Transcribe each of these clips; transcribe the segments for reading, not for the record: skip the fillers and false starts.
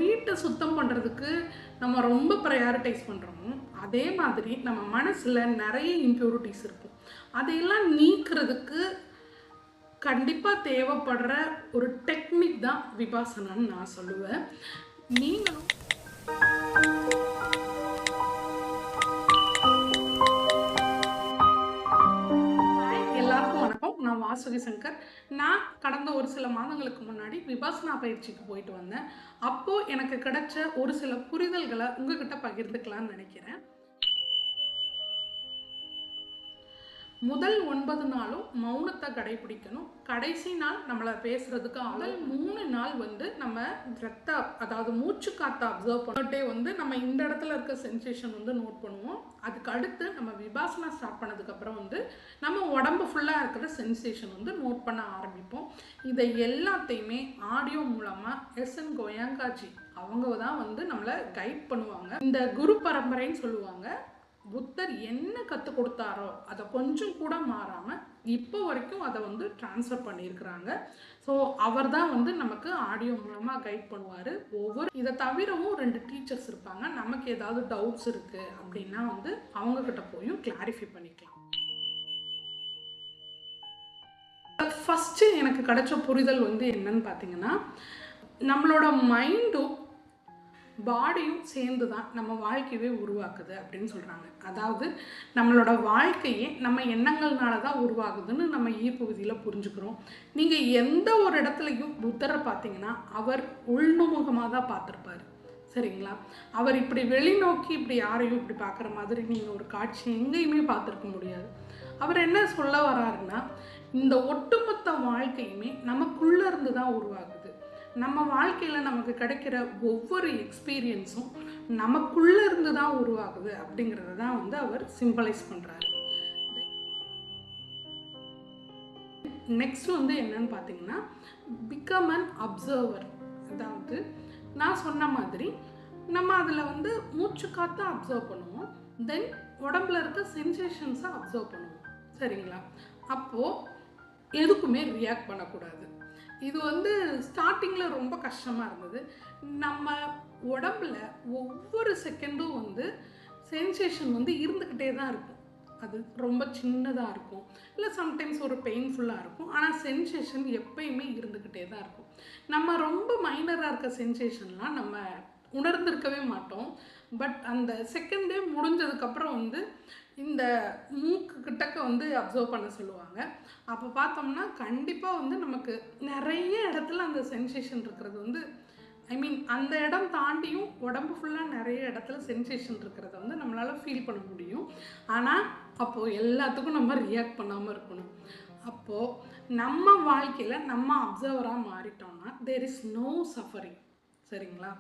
வீட்டை சுத்தம் பண்ணுறதுக்கு நம்ம ரொம்ப ப்ரையாரிட்டைஸ் பண்ணுறோமோ அதே மாதிரி நம்ம மனசில் நிறைய இம்ப்யூரிட்டிஸ் இருக்கும். அதையெல்லாம் நீக்கிறதுக்கு கண்டிப்பாக தேவைப்படுற ஒரு டெக்னிக் தான் விபாசனான்னு நான் சொல்லுவேன். நீங்களும் எல்லாருக்கும் வணக்கம். நான் வாசுகி சங்கர். நான் கடந்த ஒரு சில மாதங்களுக்கு முன்னாடி விபாசனா பயிற்சிக்கு போயிட்டு வந்தேன். அப்போது எனக்கு கிடைச்ச ஒரு சில புரிதல்களை உங்ககிட்ட பகிர்ந்துக்கலான்னு நினைக்கிறேன். முதல் 9 நாளும் மௌனத்தை கடைபிடிக்கணும். கடைசி நாள் நம்மளை பேசுறதுக்கு முதல் 3 நாள் நம்ம ரத்த அதாவது மூச்சு காற்றை அப்சர்வ் பண்ணிட்டே நம்ம இந்த இடத்துல இருக்க சென்சேஷன் நோட் பண்ணுவோம். அதுக்கு அடுத்து நம்ம விபாசனா ஸ்டார்ட் பண்ணதுக்கப்புறம் நம்ம உடம்பு ஃபுல்லாக இருக்கிற சென்சேஷன் நோட் பண்ண ஆரம்பிப்போம். இதை எல்லாத்தையுமே ஆடியோ மூலமாக எஸ்என் கோயங்காஜி அவங்க தான் நம்மளை கைட் பண்ணுவாங்க. இந்த குரு பரம்பரைன்னு சொல்லுவாங்க. புத்தர் என்ன கற்றுக் கொடுத்தாரோ அதை கொஞ்சம் கூட மாறாமல் இப்போ வரைக்கும் அதை ட்ரான்ஸ்ஃபர் பண்ணியிருக்கிறாங்க. ஸோ அவர் தான் நமக்கு ஆடியோ மூலமாக கைட் பண்ணுவார். இதை தவிரவும் 2 டீச்சர்ஸ் இருப்பாங்க. நமக்கு ஏதாவது டவுட்ஸ் இருக்குது அப்படின்னா அவங்கக்கிட்ட போயும் கிளாரிஃபை பண்ணிக்கலாம். ஃபஸ்ட்டு எனக்கு கிடைச்ச புரிதல் என்னன்னு பார்த்தீங்கன்னா, நம்மளோட மைண்டும் பாடியும் சேர்ந்து தான் நம்ம வாழ்க்கையவே உருவாக்குது அப்படின்னு சொல்கிறாங்க. அதாவது நம்மளோட வாழ்க்கையே நம்ம எண்ணங்கள்னால தான் உருவாகுதுன்னு நம்ம ஈர்ப்பு விதியில் புரிஞ்சுக்கிறோம். நீங்கள் எந்த ஒரு இடத்துலையும் புத்தரை பார்த்தீங்கன்னா அவர் உள்நுமுகமாக தான் பார்த்துருப்பார். சரிங்களா? அவர் இப்படி வெளிநோக்கி இப்படி யாரையும் இப்படி பார்க்குற மாதிரி நீங்கள் ஒரு காட்சி எங்கேயுமே பார்த்துருக்க முடியாது. அவர் என்ன சொல்ல வர்றாருன்னா, இந்த ஒட்டுமொத்த வாழ்க்கையுமே நமக்குள்ளே இருந்து தான் உருவாகுது. நம்ம வாழ்க்கையில் நமக்கு கிடைக்கிற ஒவ்வொரு எக்ஸ்பீரியன்ஸும் நமக்குள்ளே இருந்து தான் உருவாகுது அப்படிங்கிறத தான் அவர் சிம்பலைஸ் பண்ணுறாரு. நெக்ஸ்ட் என்னன்னு பார்த்தீங்கன்னா, பிகம் அன் அப்சர்வர். அதாவது நான் சொன்ன மாதிரி நம்ம அதில் மூச்சு காற்றை அப்சர்வ் பண்ணுவோம். தென் உடம்புல இருக்க சென்சேஷன்ஸை அப்சர்வ் பண்ணுவோம். சரிங்களா? அப்போது எதுக்குமே ரியாக்ட் பண்ணக்கூடாது. இது ஸ்டார்டிங்கில் ரொம்ப கஷ்டமாக இருந்தது. நம்ம உடம்புல ஒவ்வொரு செகண்டும் சென்சேஷன் இருந்துக்கிட்டே தான் இருக்கும். அது ரொம்ப சின்னதாக இருக்கும், இல்லை சம்டைம்ஸ் ஒரு பெயின்ஃபுல்லாக இருக்கும். ஆனால் சென்சேஷன் எப்பயுமே இருந்துக்கிட்டே தான் இருக்கும். நம்ம ரொம்ப மைனராக இருக்க சென்சேஷன்லாம் நம்ம உணர்ந்திருக்கவே மாட்டோம். பட் அந்த செகண்டே முடிஞ்சதுக்கப்புறம் இந்த மூக்கு கிட்டக்க அப்சர்வ் பண்ண சொல்லுவாங்க. அப்போ பார்த்தோம்னா கண்டிப்பாக நமக்கு நிறைய இடத்துல அந்த சென்சேஷன் இருக்கிறது அந்த இடம் தாண்டியும் உடம்பு ஃபுல்லாக நிறைய இடத்துல சென்சேஷன் இருக்கிறத நம்மளால் ஃபீல் பண்ண முடியும். ஆனால் அப்போது எல்லாத்துக்கும் நம்ம ரியாக்ட் பண்ணாமல் இருக்கணும். அப்போது நம்ம வாழ்க்கையில் நம்ம அப்சர்வராக மாறிட்டோம்னா தேர் இஸ் நோ சஃபரிங். சரிங்களா?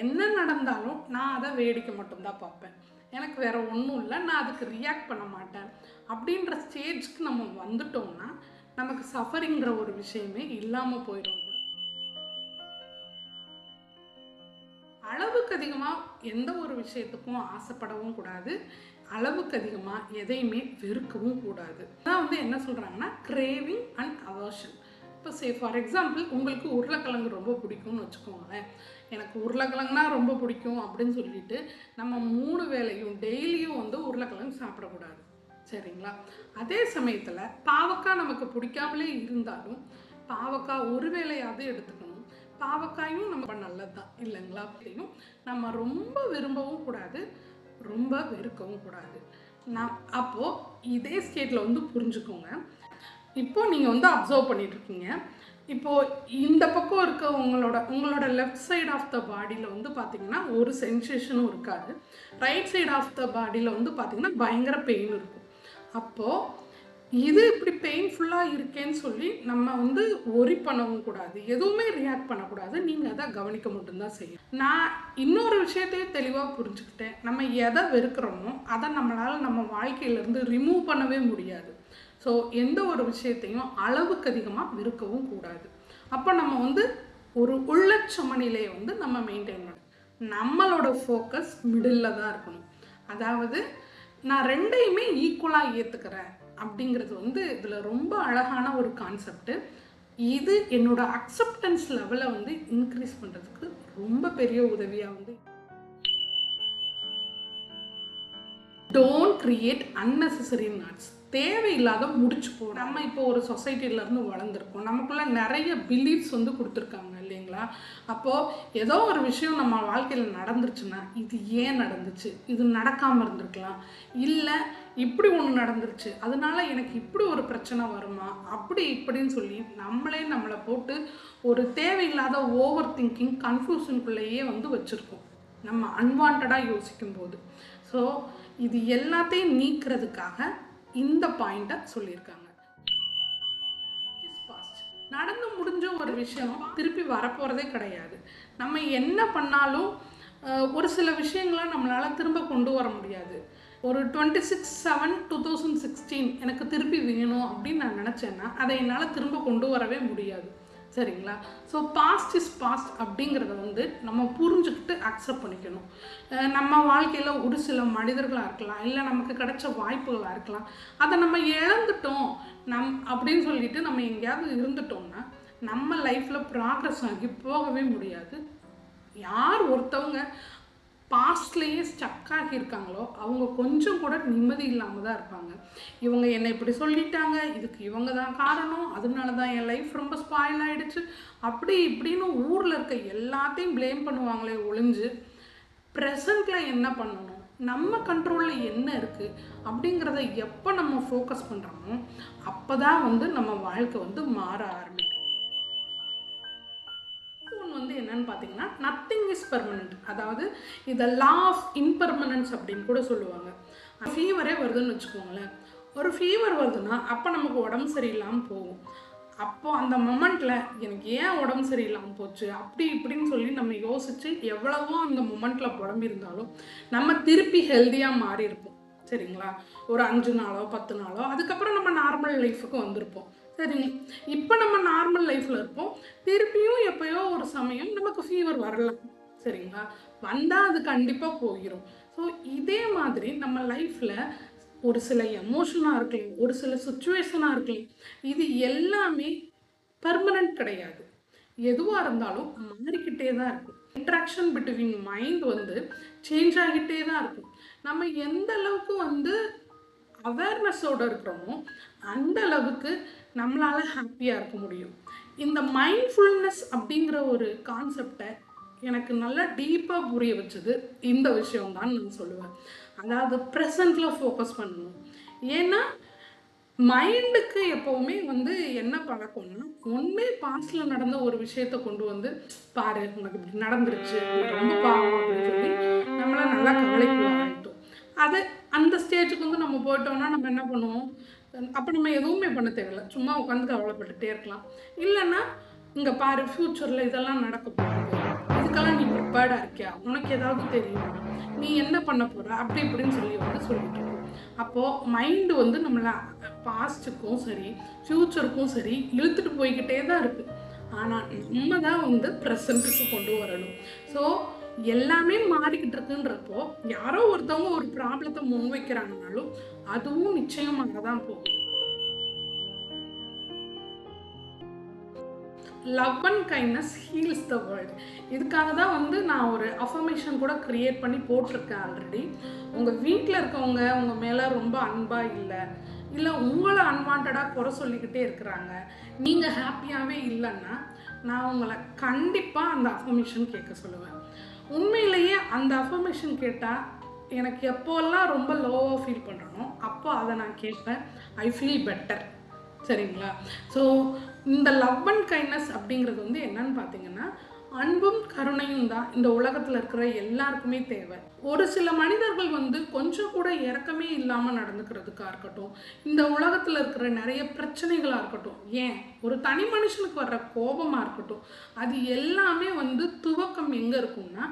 என்ன நடந்தாலும் நான் அதை வேடிக்கை மட்டும்தான் பார்ப்பேன். எனக்கு வேறு ஒன்றும் இல்லை, நான் அதுக்கு ரியாக்ட் பண்ண மாட்டேன் அப்படின்ற ஸ்டேஜ்க்கு நம்ம வந்துட்டோம்னா நமக்கு சஃபரிங்கிற ஒரு விஷயமே இல்லாமல் போயிடும். அளவுக்கு அதிகமாக எந்த ஒரு விஷயத்துக்கும் ஆசைப்படவும் கூடாது. அளவுக்கு அதிகமாக எதையுமே வெறுக்கவும் கூடாது. அதான் என்ன சொல்கிறாங்கன்னா, கிரேவிங் அண்ட் அவர்ஷன். இப்போ ஃபார் எக்ஸாம்பிள் உங்களுக்கு உருளைக்கிழங்கு ரொம்ப பிடிக்கும்னு வச்சுக்கோங்களேன். எனக்கு உருளைக்கிழங்குனா ரொம்ப பிடிக்கும் அப்படின்னு சொல்லிட்டு நம்ம 3 வேளையும் டெய்லியும் உருளைக்கிழங்கு சாப்பிடக்கூடாது. சரிங்களா? அதே சமயத்தில் பாவக்காய் நமக்கு பிடிக்காமலே இருந்தாலும் பாவக்காய் ஒரு வேளையாவது எடுத்துக்கணும். பாவக்காயும் நம்ம நல்லது தான் இல்லைங்களா? அப்படியும் நம்ம ரொம்ப விரும்பவும் கூடாது, ரொம்ப வெறுக்கவும் கூடாது. அப்போது இதே ஸ்டேட்டில் புரிஞ்சுக்கோங்க. இப்போது நீங்கள் அப்சர்வ் பண்ணிகிட்ருக்கீங்க. இப்போது இந்த பக்கம் இருக்க உங்களோட லெஃப்ட் சைடு ஆஃப் த பாடியில் பார்த்திங்கன்னா ஒரு சென்சேஷனும் இருக்காது. ரைட் சைடு ஆஃப் த பாடியில் பார்த்திங்கன்னா பயங்கர பெயின் இருக்கும். அப்போது இது இப்படி பெயின்ஃபுல்லாக இருக்கேன்னு சொல்லி நம்ம ஒரி பண்ணவும் கூடாது, எதுவுமே ரியாக்ட் பண்ணக்கூடாது. நீங்கள் அதை கவனிக்க மட்டும்தான் செய்யும். நான் இன்னொரு விஷயத்தையும் தெளிவாக புரிஞ்சுக்கிட்டேன். நம்ம எதை வெறுக்கிறோமோ அதை நம்மளால் நம்ம வாழ்க்கையிலேருந்து ரிமூவ் பண்ணவே முடியாது. ஸோ எந்த ஒரு விஷயத்தையும் அளவுக்கு அதிகமாக வெறுக்கவும் கூடாது. அப்போ நம்ம ஒரு உள்ளச்சமநிலையை நம்ம மெயின்டைன் பண்ணணும். நம்மளோட ஃபோக்கஸ் மிடில் தான் இருக்கணும். அதாவது நான் ரெண்டையுமே ஈக்குவலாக ஏற்றுக்கிறேன் அப்படிங்கிறது இதில் ரொம்ப அழகான ஒரு கான்செப்டு. இது என்னோட அக்செப்டன்ஸ் லெவலை இன்க்ரீஸ் பண்ணுறதுக்கு ரொம்ப பெரிய உதவியாக வந்து டோன்ட் கிரியேட் அன்னெசரி நாட்ஸ். தேவையில்லாத முடிச்சு போடும். நம்ம இப்போ ஒரு சொசைட்டிலேருந்து வளர்ந்துருக்கோம், நமக்குள்ள நிறைய பிலீஃப்ஸ் வந்து கொடுத்துருக்காங்க இல்லைங்களா? அப்போது ஏதோ ஒரு விஷயம் நம்ம வாழ்க்கையில் நடந்துருச்சுன்னா, இது ஏன் நடந்துச்சு, இது நடக்காமல் இருந்திருக்கலாம், இல்லை இப்படி ஒன்று நடந்துருச்சு அதனால எனக்கு இப்படி ஒரு பிரச்சனை வருமா, அப்படி இப்படின்னு சொல்லி நம்மளை போட்டு ஒரு தேவையில்லாத ஓவர் திங்கிங் கன்ஃபியூஷனுக்குள்ளேயே வந்து வச்சுருக்கோம் நம்ம அன்வான்டாக யோசிக்கும் போது. ஸோ இது எல்லாத்தையும் நீக்கிறதுக்காக இந்த பாயிண்ட்டை சொல்லியிருக்காங்க. நடந்து முடிஞ்ச ஒரு விஷயம் திருப்பி வரப்போகிறதே கிடையாது. நம்ம என்ன பண்ணாலும் ஒரு சில விஷயங்களை நம்மளால் திரும்ப கொண்டு வர முடியாது. ஒரு 26/7/2016 எனக்கு திருப்பி வேணும் அப்படின்னு நான் நினச்சேன்னா அதை என்னால் திரும்ப கொண்டு வரவே முடியாது. சரிங்களா? ஸோ பாஸ்ட் இஸ் பாஸ்ட் அப்படிங்கிறத வந்து நம்ம புரிஞ்சுக்கிட்டு அக்செப்ட் பண்ணிக்கணும். நம்ம வாழ்க்கையில் ஒரு சில மனிதர்களாக இருக்கலாம், இல்லை நமக்கு கிடைச்ச வாய்ப்புகளாக இருக்கலாம், அதை நம்ம இழந்துட்டோம் அப்படின்னு சொல்லிட்டு நம்ம எங்கேயாவது இருந்துட்டோம்னா நம்ம லைஃப்பில் ப்ராக்ரஸ் ஆகி போகவே முடியாது. யார் ஒருத்தவங்க பாஸ்ட்லேயே ஸ்டக் ஆகியிருக்காங்களோ அவங்க கொஞ்சம் கூட நிம்மதி இல்லாமல் தான் இருப்பாங்க. இவங்க என்னை இப்படி சொல்லிட்டாங்க, இதுக்கு இவங்க தான் காரணம், அதனால தான் என் லைஃப் ரொம்ப ஸ்பாயில் ஆகிடுச்சு, அப்படி இப்படின்னு ஊரில் இருக்க எல்லாத்தையும் ப்ளேம் பண்ணுவாங்களே ஒழிஞ்சு ப்ரெசண்ட்டில் என்ன பண்ணணும், நம்ம கண்ட்ரோலில் என்ன இருக்குது அப்படிங்கிறத எப்போ நம்ம ஃபோக்கஸ் பண்ணுறோமோ அப்போ தான் வந்து நம்ம வாழ்க்கை வந்து மாற ஆரம்பிக்கும். வந்து என்னன்னு பார்த்தீங்கன்னா நத்திங் இஸ் பெர்மனன்ட். அதாவது இதை லா ஆஃப் இம்பெர்மனன்ஸ் அப்படின்னு கூட சொல்லுவாங்க. ஃபீவரே வருதுன்னு வச்சுக்கோங்களேன். ஒரு ஃபீவர் வருதுன்னா அப்போ நமக்கு உடம்பு சரியில்லாமல் போகும். அப்போது அந்த மொமெண்ட்டில் எனக்கு ஏன் உடம்பு சரியில்லாமல் போச்சு அப்படி இப்படின்னு சொல்லி நம்ம யோசித்து எவ்வளவோ அந்த மொமெண்ட்டில் உடம்பு இருந்தாலும் நம்ம திருப்பி ஹெல்த்தியாக மாறி இருப்போம். சரிங்களா? ஒரு 5 நாளோ 10 நாளோ அதுக்கப்புறம் நம்ம நார்மல் லைஃபுக்கு வந்திருப்போம். சரிங்க, இப்போ நம்ம நார்மல் லைஃப்பில் இருப்போம். திருப்பியும் எப்போயோ ஒரு சமயம் நமக்கு ஃபீவர் வரலாம். சரிங்களா? வந்தால் அது கண்டிப்பாக போயிடும். ஸோ இதே மாதிரி நம்ம லைஃப்பில் ஒரு சில எமோஷனாக இருக்கலாம், ஒரு சில சுச்சுவேஷனாக இருக்கலாம், இது எல்லாமே பர்மனன்ட் கிடையாது. எதுவாக இருந்தாலும் மாறிக்கிட்டே தான் இருக்கும். இன்ட்ராக்ஷன் பிட்வீன் மைண்ட் வந்து சேஞ்ச் ஆகிட்டே தான் இருக்கும். நம்ம எந்த அளவுக்கு வந்து அவேர்னஸோடு இருக்கிறோமோ அந்த அளவுக்கு நம்மளால் ஹாப்பியாக இருக்க முடியும். இந்த மைண்ட்ஃபுல்னஸ் அப்படிங்கிற ஒரு கான்செப்டை எனக்கு நல்லா டீப்பாக புரிய வச்சது இந்த விஷயம்தான் நான் சொல்லுவேன். அதாவது ப்ரெசண்ட்டில் ஃபோக்கஸ் பண்ணணும். ஏன்னா மைண்டுக்கு எப்போவுமே வந்து என்ன பழக்கம்னா ஒன்றே பாஸ்டில் நடந்த ஒரு விஷயத்தை கொண்டு வந்து பாரு உனக்கு இப்படி நடந்துருச்சு ரொம்ப பாவம் அப்படின்னு சொல்லி நம்மளை நல்லா கவலைக்குள்ள ஆகிட்டோம். அது அந்த ஸ்டேஜுக்கு வந்து நம்ம போயிட்டோம்னா நம்ம என்ன பண்ணுவோம், அப்போ நம்ம எதுவுமே பண்ண தேவையில்லை, சும்மா உட்காந்து கவலைப்பட்டுட்டே இருக்கலாம். இல்லைன்னா இங்கே பாரு ஃப்யூச்சரில் இதெல்லாம் நடக்க போகுது, இதுக்கெல்லாம் நீ ப்ரிப்பேர்டாக இருக்கியா, உனக்கு ஏதாவது தெரியும், நீ என்ன பண்ண போகிற அப்படி இப்படின்னு சொல்லி வந்து சொல்லிட்டு இருக்கோம். அப்போது மைண்டு வந்து நம்மளை பாஸ்ட்டுக்கும் சரி ஃப்யூச்சருக்கும் சரி இழுத்துட்டு போய்கிட்டே தான் இருக்குது. ஆனால் நம்ம தான் வந்து ப்ரெசண்ட்டுக்கு கொண்டு வரணும். ஸோ எல்லாமே மாறிக்கிட்டு இருக்குன்றப்போ யாரோ ஒருத்தவங்க ஒரு ப்ராப்ளத்தை முன்வைக்கிறாங்கனாலும் அதுவும் நிச்சயமாக தான் போகும். Love and kindness heels the world. இதுக்காக தான் வந்து நான் ஒரு அஃபர்மேஷன் கூட க்ரியேட் பண்ணி போட்டிருக்கேன் ஆல்ரெடி. உங்கள் வீட்டில் இருக்கவங்க உங்கள் மேலே ரொம்ப அன்பாக இல்லை உங்களை அன்வான்டாக குறை சொல்லிக்கிட்டே இருக்கிறாங்க, நீங்கள் ஹாப்பியாகவே இல்லைன்னா நான் உங்களை கண்டிப்பாக அந்த அஃபர்மேஷன் கேட்க சொல்லுவேன். உண்மையிலேயே அந்த அஃபர்மேஷன் கேட்டால் எனக்கு எப்போல்லாம் ரொம்ப லோவாக ஃபீல் பண்ணுறனோ அப்போ அதை நான் கேட்பேன். I feel better. சரிங்களா? ஸோ இந்த லவ் அண்ட் கைண்ட்னஸ் அப்படிங்கிறது வந்து என்னன்னு பார்த்தீங்கன்னா அன்பும் கருணையும் தான் இந்த உலகத்தில் இருக்கிற எல்லாருக்குமே தேவை. ஒரு சில மனிதர்கள் வந்து கொஞ்சம் கூட இரக்கமே இல்லாமல் நடந்துக்கிறதுக்காக இருக்கட்டும், இந்த உலகத்தில் இருக்கிற நிறைய பிரச்சனைகளாக இருக்கட்டும், ஏன் ஒரு தனி மனுஷனுக்கு வர்ற கோபமாக இருக்கட்டும், அது எல்லாமே வந்து துவக்கம் எங்கே இருக்கும்னா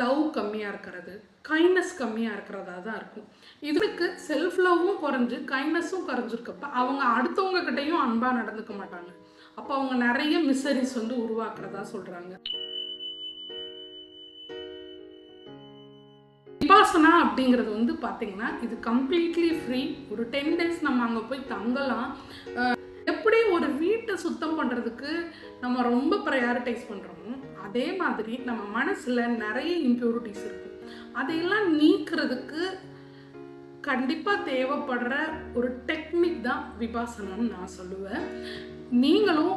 லவ் கம்மியாக இருக்கிறது, கைண்ட்னஸ் கம்மியாக இருக்கிறதா தான் இருக்கும். இதுக்கு செல்ஃப் லவ்வும் குறைஞ்சு கைண்ட்னஸும் குறைஞ்சிருக்கப்ப அவங்க அடுத்தவங்க கிட்டையும் அன்பாக நடந்துக்க மாட்டாங்க. அப்போ அவங்க நிறைய மிசரிஸ் வந்து உருவாக்குறதா சொல்கிறாங்க. விபாசனா அப்படிங்கிறது வந்து பார்த்தீங்கன்னா இது கம்ப்ளீட்லி ஃப்ரீ. ஒரு 10 days நம்ம அங்கே போய் தங்கலாம். எப்படி ஒரு வீட்டை சுத்தம் பண்ணுறதுக்கு நம்ம ரொம்ப ப்ரையாரிட்டைஸ் பண்ணுறோமோ அதே மாதிரி நம்ம மனசில் நிறைய இம்ப்யூரிட்டிஸ் இருக்குது. அதையெல்லாம் நீக்கிறதுக்கு கண்டிப்பாக தேவைப்படுற ஒரு டெக்னிக் தான் விபாசனான்னு நான் சொல்லுவேன். நீங்களும்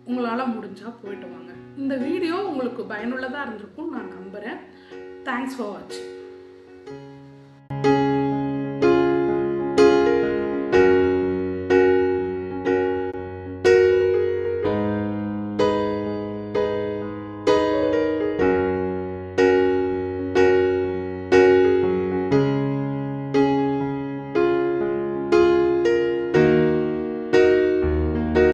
உங்களால் முடிஞ்சால் போயிட்டு வாங்க. இந்த வீடியோ உங்களுக்கு பயனுள்ளதாக இருந்திருக்கும் நான் நம்புகிறேன். தேங்க்ஸ் ஃபார் வாட்சிங்.